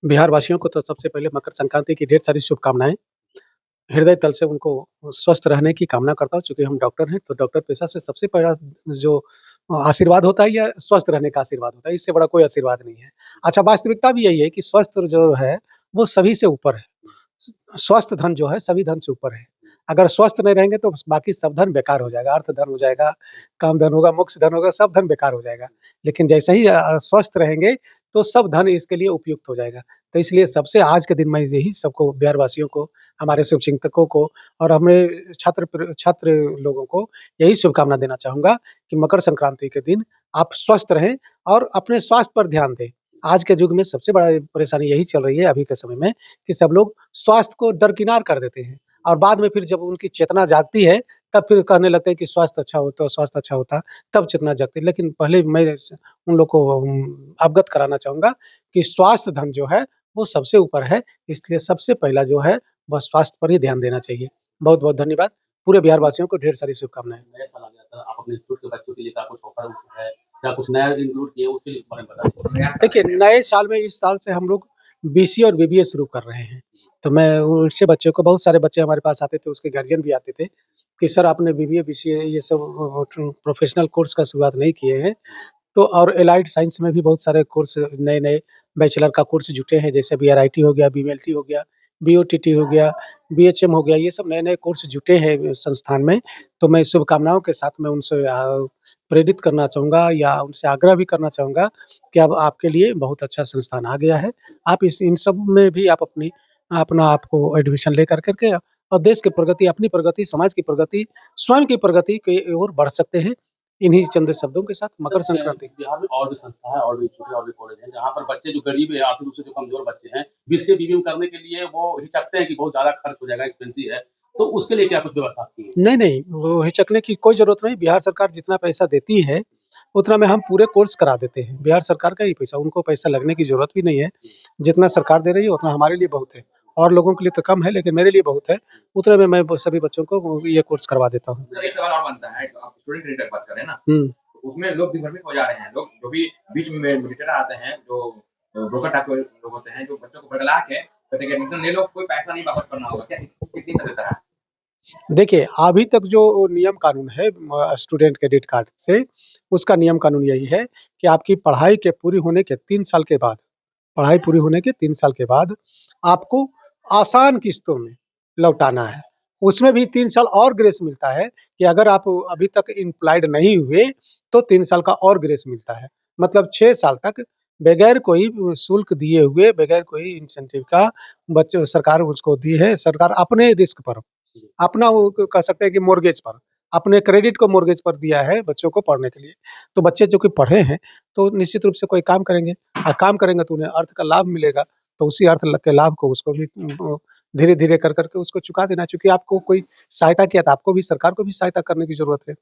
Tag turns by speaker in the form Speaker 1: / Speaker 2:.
Speaker 1: बिहार वासियों को तो सबसे पहले मकर संक्रांति की ढेर सारी शुभकामनाएँ। हृदय तल से उनको स्वस्थ रहने की कामना करता हूँ, चूँकि हम डॉक्टर हैं, तो डॉक्टर पेशा से सबसे पहला जो आशीर्वाद होता है, ये स्वस्थ रहने का आशीर्वाद होता है, इससे बड़ा कोई आशीर्वाद नहीं है। अच्छा, वास्तविकता भी यही है कि स्वस्थ जो है, वो सभी से ऊपर है। स्वस्थ धन जो है, सभी धन से ऊपर है। अगर स्वस्थ नहीं रहेंगे तो बाकी सब धन बेकार हो जाएगा, अर्थ धन हो जाएगा, काम धन होगा, मोक्ष धन होगा, सब धन बेकार हो जाएगा। लेकिन जैसे ही स्वस्थ रहेंगे, तो सब धन इसके लिए उपयुक्त हो जाएगा। तो इसलिए सबसे आज के दिन मैं यही सबको बिहार वासियों को, हमारे शुभचिंतकों को और हमें छात्र लोगों को यही शुभकामना देना चाहूँगा कि मकर संक्रांति के दिन आप स्वस्थ रहें और अपने स्वास्थ्य पर ध्यान दें। आज के युग में सबसे बड़ा परेशानी यही चल रही है अभी के समय में कि सब लोग स्वास्थ्य को दरकिनार कर देते हैं और बाद में फिर जब उनकी चेतना जागती है, तब फिर कहने लगते हैं कि स्वास्थ्य अच्छा हो तो स्वास्थ्य अच्छा होता, तब चेतना जागती है। लेकिन पहले मैं उन लोग को अवगत कराना चाहूँगा कि स्वास्थ्य धन जो है, वो सबसे ऊपर है, इसलिए सबसे पहला जो है, वह स्वास्थ्य पर ही ध्यान देना चाहिए। बहुत-बहुत धन्यवाद। पूरे बिहार वासियों को ढेर सारी शुभकामनाएँ।
Speaker 2: नया साल आ गया था, आप अपने स्कूल के बच्चों के लिए क्या कुछ ऑफर है, क्या कुछ नया इंक्लूड किए उसके बारे में बता दीजिए?
Speaker 1: देखिए, नए साल में इस साल से हम लोग बीसीए और बीबीए शुरू कर रहे हैं। तो मैं उनसे बच्चों को बहुत सारे बच्चे हमारे पास आते थे, उसके गार्जियन भी आते थे कि सर आपने बीबीए, बीसीए ये सब प्रोफ़ेशनल कोर्स का शुरुआत नहीं किए हैं। तो और एलाइड साइंस में भी बहुत सारे कोर्स नए-नए बैचलर का कोर्स जुटे हैं, जैसे बीआरआईटी हो गया, बीएमएलटी हो गया, बीओटीटी हो गया, बीएचएम हो गया, ये सब नए-नए कोर्स जुटे हैं संस्थान में। तो मैं शुभकामनाओं के साथ मैं उनसे प्रेरित करना चाहूँगा या उनसे आग्रह भी करना चाहूँगा कि अब आपके लिए बहुत अच्छा संस्थान आ गया है। आप इस इन सब में भी आप अपना आपको एडमिशन ले कर के और देश की प्रगति, अपनी प्रगति, समाज की प्रगति, स्वयं की प्रगति की ओर बढ़ सकते हैं। इन्हीं चंद शब्दों के साथ मकर संक्रांति।
Speaker 2: बिहार में और भी संस्था है, और भी इंस्टीट्यूट है, और भी कॉलेज हैं, जहाँ पर बच्चे जो गरीब हैं, आर्थिक रूप से जो कमज़ोर बच्चे हैं, बीसीए, बीबीए करने के लिए वो हिचकते हैं कि बहुत ज़्यादा खर्च हो जाएगा, एक्सपेंसिव है। तो उसके लिए क्या कुछ व्यवस्था की है?
Speaker 1: नहीं, नहीं, वो हिचकने की कोई ज़रूरत नहीं, बिहार सरकार जितना पैसा देती है, उतना में हम पूरे कोर्स करा देते हैं। बिहार सरकार का ही पैसा, उनको पैसा लगने की ज़रूरत भी नहीं है। जितना सरकार दे रही है, उतना हमारे लिए बहुत है और लोगों के लिए तो कम है, लेकिन मेरे लिए बहुत है। उतने में मैं सभी बच्चों को वो ये कोर्स करवा देता हूँ।
Speaker 3: सर एक सवाल और बनता है, तो आप स्टूडेंट क्रेडिट की बात कर रहे हैं ना,
Speaker 1: हुँ।
Speaker 3: तो उसमें लोग दिन भर में खो जा रहे हैं। लोग जो भी बीच में मिलिटेटर आते हैं, जो ब्रोकर टाइप के लोग होते हैं, जो बच्चों को भड़का के कहते हैं कि एडमिशन ले लो, कोई पैसा नहीं वापस करना होगा। क्या कितनी सत्यता है?
Speaker 1: देखिए, अभी तक जो नियम कानून है स्टूडेंट क्रेडिट कार्ड से, उसका नियम कानून यही है कि आपकी पढ़ाई के पूरी होने के 3 साल के बाद, पढ़ाई पूरी होने के 3 साल के बाद आपको आसान किस्तों में लौटाना है। उसमें भी 3 साल और ग्रेस मिलता है कि अगर आप अभी तक एम्प्लॉयड नहीं हुए, तो 3 साल का और ग्रेस मिलता है। मतलब 6 साल तक बगैर कोई शुल्क दिए हुए, बगैर कोई इंसेंटिव का बच्चों सरकार उसको दी है, सरकार अपने रिस्क पर, अपना वो कह सकते हैं कि मॉर्गेज पर, अपने क्रेडिट को मॉर्गेज पर दिया है बच्चों को पढ़ने के लिए। तो बच्चे जो कि पढ़े हैं, तो निश्चित रूप से कोई काम करेंगे काम करेंगे तो उन्हें अर्थ का लाभ मिलेगा। तो उसी अर्थ ल के लाभ को उसको भी धीरे-धीरे कर के उसको चुका देना है। चूँकि आपको कोई सहायता किया था, आपको भी सरकार को भी सहायता करने की ज़रूरत है।